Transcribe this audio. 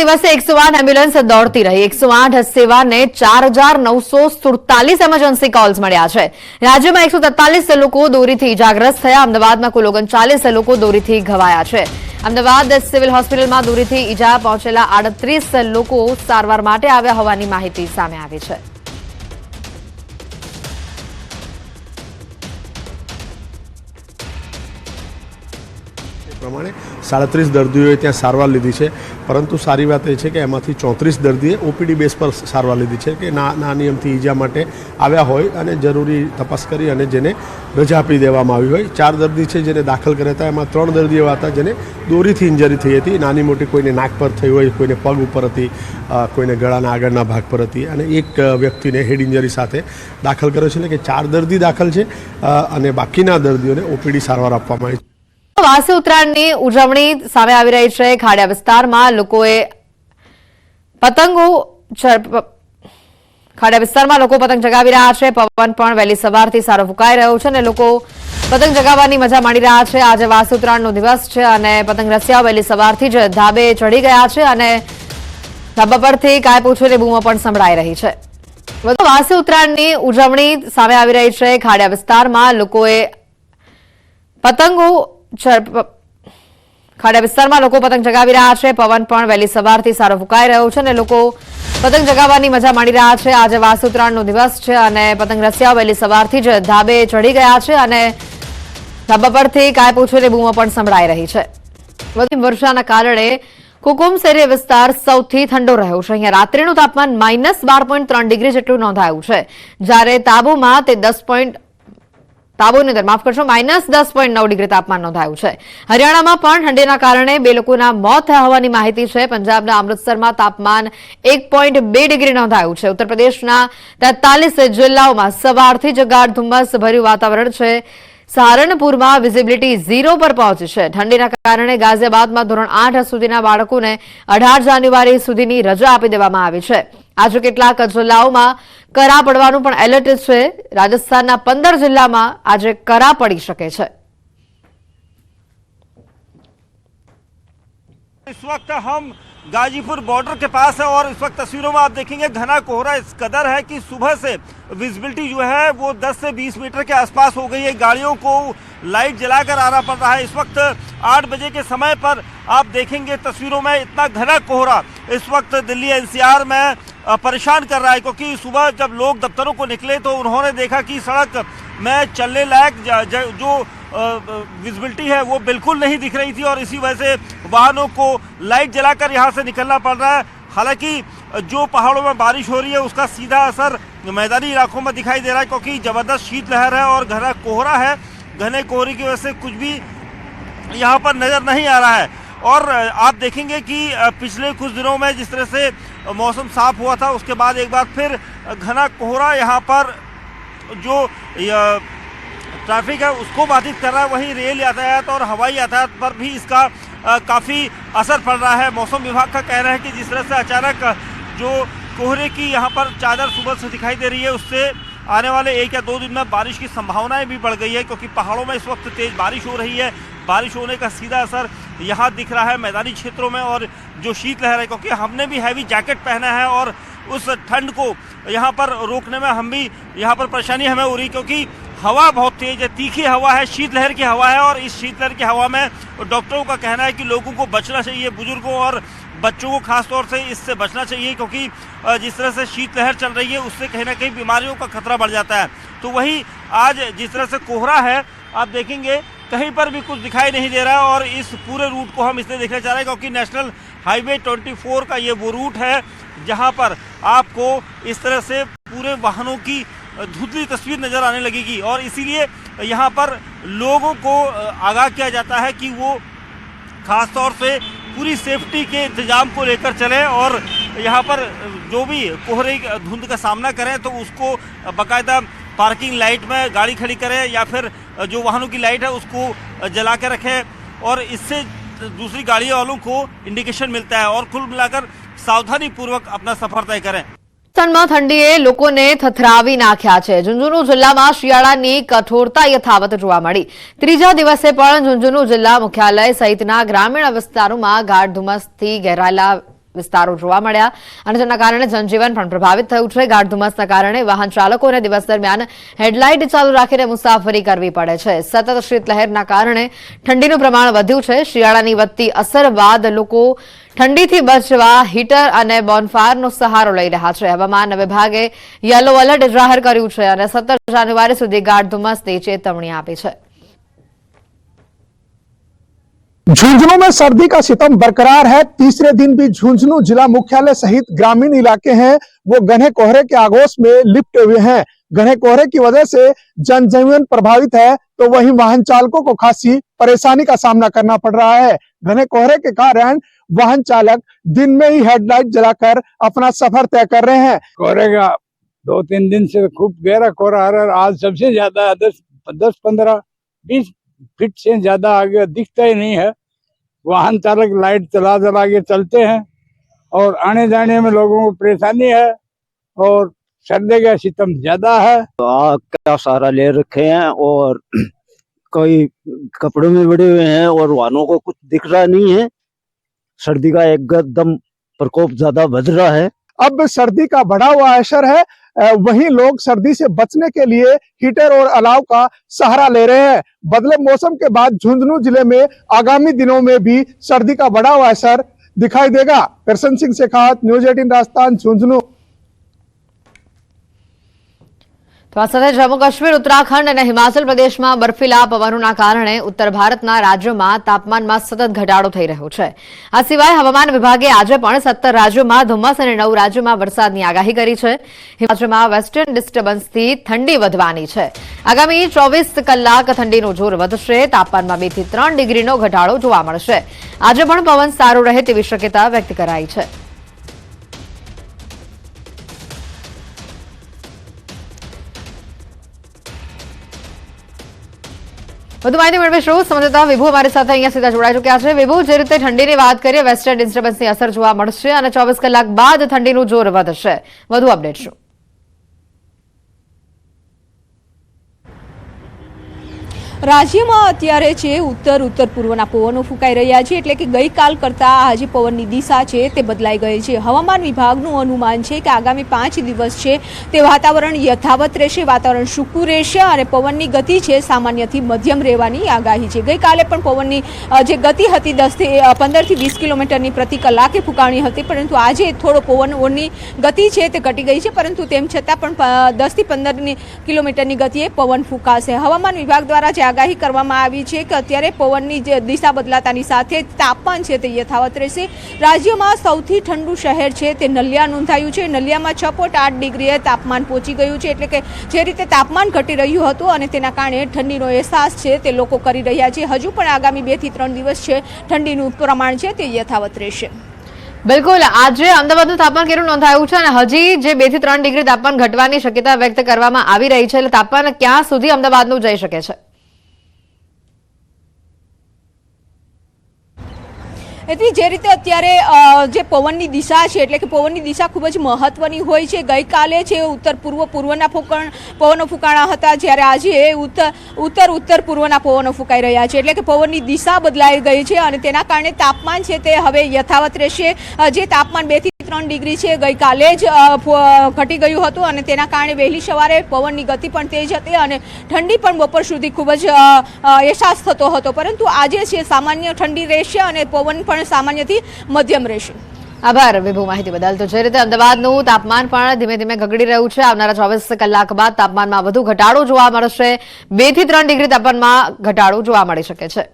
દિવસે 108 એમ્બ્યુલન્સ દોડતી રહી। 108 સેવાને 4947 એમરજન્સી કોલ્સ મળ્યા છે। રાજ્યમાં 143 લોકો દોરીથી ઇજાગ્રસ્ત થયા। અમદાવાદમાં કુલ 39 લોકો દોરીથી ઘવાયા છે। અમદાવાદ સિવિલ હોસ્પિટલમાં દોરીથી ઇજા પહોંચેલા 38 લોકો સારવાર માટે આવ્યા હોવાની માહિતી સામે આવી છે। પ્રમાણે 37 દર્દીઓએ ત્યાં સારવાર લીધી છે, પરંતુ સારી વાત એ છે કે એમાંથી 34 દર્દીએ ઓપીડી બેઝ પર સારવાર લીધી છે કે નાની અમથી ઈજા માટે આવ્યા હોય અને જરૂરી તપાસ કરી અને જેને રજા આપી દેવામાં આવી હોય। 4 દર્દી છે જેને દાખલ કર્યા હતા, એમાં 3 દર્દી એવા હતા જેને દોરીથી ઇન્જરી થઈ હતી। નાની મોટી કોઈને નાક પર થઈ હોય, કોઈને પગ ઉપર હતી, કોઈને ગળાના આગળના ભાગ પર હતી અને એક વ્યક્તિને હેડ ઇન્જરી સાથે દાખલ કર્યો છે। એટલે કે 4 દર્દી દાખલ છે અને બાકીના દર્દીઓને ઓપીડી સારવાર આપવામાં આવી છે। વાસી ઉત્તરાયણની ઉજવણી સામે આવી રહી છે। ખાડિયા વિસ્તારમાં લોકોએ પતંગો પતંગ ચગાવી રહ્યા છે। પવન પણ વહેલી સવારથી સારો ફૂંકાઈ રહ્યો છે અને લોકો પતંગ ચગાવવાની મજા માણી રહ્યા છે। આજે વાસી ઉત્તરાયણનો દિવસ છે અને પતંગ રસિયાઓ વહેલી સવારથી જ ધાબે ચડી ગયા છે અને ધાબા પરથી કાય પૂછોની બૂમો પણ સંભળાઈ રહી છે। વાસી ઉત્તરાયણની ઉજવણી સામે આવી રહી છે। ખાડિયા વિસ્તારમાં લોકોએ પતંગ ચગાવી રહ્યા છે। પવન પણ વહેલી સવારથી સારો ફૂંકાઈ રહ્યો છે અને લોકો પતંગ ચગાવવાની મજા માણી રહ્યા છે। આજે વાસી ઉત્તરાયણનો દિવસ છે અને પતંગ રસિયાઓ વહેલી સવારથી જ ધાબે ચડી ગયા છે અને ધાબા પરથી કાય પૂછોની બૂમો પણ સંભળાઈ રહી છે। વર્ષાના કારણે કુકુમસેરી વિસ્તાર સૌથી ઠંડો રહ્યો છે। અહીંયા રાત્રિનું તાપમાન -12.3 ડિગ્રી જેટલું નોંધાયું છે, જ્યારે તાબુમાં તે -10.9 ડિગ્રી તાપમાન નોંધાયું છે। હરિયાણામાં પણ ઠંડીના કારણે 2 લોકોના મોત થયા હોવાની માહિતી છે। પંજાબના અમૃતસરમાં તાપમાન 1.2 ડિગ્રી નોંધાયું છે। ઉત્તર પ્રદેશના 43 જિલ્લાઓમાં સવારથી જ ગાઢ ધુમ્મસ ભર્યું વાતાવરણ છે। સહારનપુરમાં વિઝિબિલિટી 0 પર પહોંચી છે। ઠંડીના કારણે ગાઝિયાબાદમાં ધોરણ 8 સુધીના બાળકોને 18 જાન્યુઆરી સુધીની રજા આપી દેવામાં આવી છે। આજે કેટલાક જિલ્લાઓમાં કરા પડવાનું પણ એલર્ટ છે। રાજસ્થાનના 15 જિલ્લામાં આજે કરા પડી શકે છે। इस वक्त हम गाजीपुर बॉर्डर के पास है और इस वक्त तस्वीरों में आप देखेंगे घना कोहरा इस कदर है कि सुबह से विजिबिलिटी जो है वो 10 से 20 मीटर के आसपास हो गई है। गाड़ियों को लाइट जलाकर आना पड़ रहा है। इस वक्त 8 बजे के समय पर आप देखेंगे तस्वीरों में इतना घना कोहरा इस वक्त दिल्ली एनसीआर में परेशान कर रहा है, क्योंकि सुबह जब लोग दफ्तरों को निकले तो उन्होंने देखा कि सड़क में चलने लायक जो विजिबिलिटी है वो बिल्कुल नहीं दिख रही थी और इसी वजह से वाहनों को लाइट जलाकर यहाँ से निकलना पड़ रहा है। हालांकि जो पहाड़ों में बारिश हो रही है उसका सीधा असर मैदानी इलाकों में दिखाई दे रहा है, क्योंकि ज़बरदस्त शीतलहर है और घना कोहरा है। घने कोहरे की वजह से कुछ भी यहाँ पर नज़र नहीं आ रहा है। और आप देखेंगे कि पिछले कुछ दिनों में जिस तरह से मौसम साफ हुआ था, उसके बाद एक बार फिर घना कोहरा यहाँ पर जो ट्रैफिक है उसको बाधित कर रहा है। वहीं रेल यातायात और हवाई यातायात पर भी इसका काफ़ी असर पड़ रहा है। मौसम विभाग का कहना है कि जिस तरह से अचानक जो कोहरे की यहाँ पर चादर सुबह से दिखाई दे रही है, उससे आने वाले 1 या 2 दिन में बारिश की संभावनाएं भी बढ़ गई है, क्योंकि पहाड़ों में इस वक्त तेज़ बारिश हो रही है। बारिश होने का सीधा असर यहाँ दिख रहा है मैदानी क्षेत्रों में। और जो शीतलहर है, क्योंकि हमने भी हैवी जैकेट पहना है और उस ठंड को यहाँ पर रोकने में हम भी यहाँ पर परेशानी हमें हो रही, क्योंकि हवा बहुत तेज है, तीखी हवा है, शीतलहर की हवा है। और इस शीतलहर की हवा में डॉक्टरों का कहना है कि लोगों को बचना चाहिए, बुजुर्गों और बच्चों को खास तौर से इससे बचना चाहिए, क्योंकि जिस तरह से शीतलहर चल रही है उससे कहीं ना कहीं बीमारियों का खतरा बढ़ जाता है। तो वही आज जिस तरह से कोहरा है, आप देखेंगे कहीं पर भी कुछ दिखाई नहीं दे रहा है। और इस पूरे रूट को हम इसलिए देखना चाह रहे हैं क्योंकि नेशनल हाईवे 24 का ये वो रूट है जहाँ पर आपको इस तरह से पूरे वाहनों की धुंधली तस्वीर नज़र आने लगेगी। और इसीलिए यहाँ पर लोगों को आगाह किया जाता है कि वो ख़ास तौर से पूरी सेफ्टी के इंतज़ाम को लेकर चलें और यहाँ पर जो भी कोहरे धुंध का सामना करें तो उसको बाकायदा पार्किंग लाइट में गाड़ी खड़ी करें या फिर जो वाहनों की लाइट है उसको जला के रखें। और इससे दूसरी गाड़ी वालों को इंडिकेशन मिलता है और कुल मिलाकर सावधानी पूर्वक अपना सफर तय करें। રાજસ્થાનમાં ઠંડીએ લોકોને થથરાવી નાખ્યા છે। ઝુંઝુનુ જિલ્લામાં શિયાળાની કઠોરતા યથાવત જોવા મળી। ત્રીજા દિવસે પણ ઝુંઝુનુ જિલ્લા મુખ્યાલય સહિતના ગ્રામીણ વિસ્તારોમાં ગાઢ ધુમ્મસથી ઘેરાયેલા વિસ્તારો જોવા મળ્યા અને જેના કારણે જનજીવન પણ પ્રભાવિત થયું છે. ગાઢ ધુમ્મસના કારણે વાહન ચાલકોને દિવસ દરમિયાન હેડલાઇટ ચાલુ રાખીને મુસાફરી કરવી પડે છે. સતત શીતલહેરના કારણે ઠંડીનું પ્રમાણ વધ્યું છે. શિયાળાની વધતી અસર બાદ લોકો ઠંડીથી બચવા હીટર અને બોનફાયરનો સહારો લઈ રહ્યા છે. હવામાન વિભાગે યલો એલર્ટ જાહેર કર્યું છે અને 17 જાન્યુઆરી સુધી ગાઢ ધુમ્મસની ચેતવણી આપી છે. झुंझुनू में सर्दी का सितम बरकरार है। तीसरे दिन भी झुंझुनू जिला मुख्यालय सहित ग्रामीण इलाके हैं वो घने कोहरे के आगोश में लिपटे हुए हैं। घने कोहरे की वजह से जनजीवन प्रभावित है तो वहीं वाहन चालकों को खासी परेशानी का सामना करना पड़ रहा है। घने कोहरे के कारण वाहन चालक दिन में ही हेडलाइट जलाकर अपना सफर तय कर रहे हैं। कोहरे का 2-3 दिन से खूब गहरा कोहरा आ रहा है। आज सबसे ज्यादा 10-15-20 फीट से ज्यादा आगे दिखता ही नहीं है। वाहन चालक लाइट चला के चलते हैं और आने जाने में लोगों को परेशानी है और सर्दी का सितम ज्यादा है। तो आग का सहारा ले रखे हैं और कोई कपड़ों में बड़े हुए हैं और वाहनों को कुछ दिख रहा नहीं है। सर्दी का एकदम प्रकोप ज्यादा बढ़ रहा है। अब सर्दी का बढ़ा हुआ असर है, वहीं लोग सर्दी से बचने के लिए हीटर और अलाव का सहारा ले रहे हैं। बदले मौसम के बाद झुंझुनू जिले में आगामी दिनों में भी सर्दी का बढ़ा हुआ असर दिखाई देगा। करसन सिंह शेखावत, न्यूज 18 राजस्थान, झुंझुनू। તો આ સાથે જમ્મુ કાશ્મીર, ઉત્તરાખંડ અને હિમાચલ પ્રદેશમાં બર્ફીલા પવનોના કારણે ઉત્તર ભારતના રાજ્યોમાં તાપમાનમાં સતત ઘટાડો થઈ રહ્યો છે. આ સિવાય હવામાન વિભાગે આજે પણ 17 રાજ્યોમાં ધુમ્મસ અને 9 રાજ્યોમાં વરસાદની આગાહી કરી છે. હિમાચલમાં વેસ્ટર્ન ડિસ્ટર્બન્સથી ઠંડી વધવાની છે. આગામી 24 કલાક ઠંડીનું જોર વધશે. તાપમાનમાં 2 થી 3 ડિગ્રીનો ઘટાડો જોવા મળશે. આજે પણ પવન સારો રહે તેવી શક્યતા વ્યક્ત કરાઈ છે. વધુ માહિતી મેળવીશું. સંવાદદાતા વિભુ અમારી સાથે અહીંયા સીધા જોડાઈ ચૂક્યા છે. વિભુ, જે રીતે ઠંડીની વાત કરીએ, વેસ્ટર્ન ડિસ્ટર્બન્સની અસર જોવા મળશે અને 24 કલાક બાદ ઠંડીનું જોર વધશે. વધુ અપડેટ શું? રાજ્યમાં અત્યારે છે ઉત્તર પૂર્વના પવનો ફૂંકાઈ રહ્યા છે, એટલે કે ગઈકાલ કરતાં આજે પવનની દિશા છે તે બદલાઈ ગઈ છે. હવામાન વિભાગનું અનુમાન છે કે આગામી 5 દિવસ છે તે વાતાવરણ યથાવત રહેશે, વાતાવરણ સૂકું રહેશે અને પવનની ગતિ છે સામાન્યથી મધ્યમ રહેવાની આગાહી છે. ગઈકાલે પણ પવનની જે ગતિ હતી 15 થી 20 કિલોમીટરની પ્રતિ કલાકે ફૂંકાણી હતી, પરંતુ આજે થોડો પવનની ગતિ છે તે ઘટી ગઈ છે, પરંતુ તેમ છતાં પણ 10 થી 15 કિલોમીટરની ગતિએ પવન ફૂંકાશે. હવામાન વિભાગ દ્વારા આગાહી કરવામાં આવી છે કે અત્યારે પવનની જે દિશા બદલાતાની સાથે તાપમાન છે તે યથાવત રહેશે. રાજ્યમાં સૌથી ઠંડુ શહેર છે તે નલિયા નોંધાયું છે. નલિયામાં 6.8 ડિગ્રીએ તાપમાન પહોંચી ગયું છે, એટલે કે જે રીતે તાપમાન ઘટી રહ્યું હતું અને તેના કારણે ઠંડીનો અહેસાસ છે તે લોકો કરી રહ્યા છે. હજુ પણ આગામી 2 થી 3 દિવસ છે ઠંડીનું પ્રમાણ છે તે યથાવત રહેશે. બિલકુલ, આજે અમદાવાદનું તાપમાન કેટલું નોંધાયું છે અને હજી જે 2 થી 3 ડિગ્રી તાપમાન ઘટવાની શક્યતા વ્યક્ત કરવામાં આવી રહી છે, એટલે તાપમાન ક્યાં સુધી અમદાવાદનું જઈ શકે છે? એટલે જે રીતે અત્યારે જે પવનની દિશા છે, એટલે કે પવનની દિશા ખૂબ જ મહત્વની હોય છે. ગઈકાલે છે પૂર્વના પવનો ફૂંકાણા હતા, જ્યારે આજે ઉત્તર પૂર્વના પવનો ફૂંકાઈ રહ્યા છે, એટલે કે પવનની દિશા બદલાઈ ગઈ છે અને તેના કારણે તાપમાન છે તે હવે યથાવત રહેશે. જે તાપમાન 2 થી 3 ડિગ્રી છે ગઈકાલે જ ઘટી ગયું હતું અને તેના કારણે વહેલી સવારે પવનની ગતિ પણ તેજ હતી અને ઠંડી પણ બપોર સુધી ખૂબ જ અહેસાસ થતો હતો, પરંતુ આજે છે સામાન્ય ઠંડી રહેશે અને પવન પણ સામાન્યથી મધ્યમ રહેશે. આભાર વિભુ માહિતી બદલ. તો જે રીતે અમદાવાદનું તાપમાન પણ ધીમે ધીમે ઘગડી રહ્યું છે, આવનારા 24 કલાક બાદ તાપમાનમાં વધુ ઘટાડો જોવા મળશે. 2 થી 3 ડિગ્રી તાપમાનમાં ઘટાડો જોવા મળી શકે છે.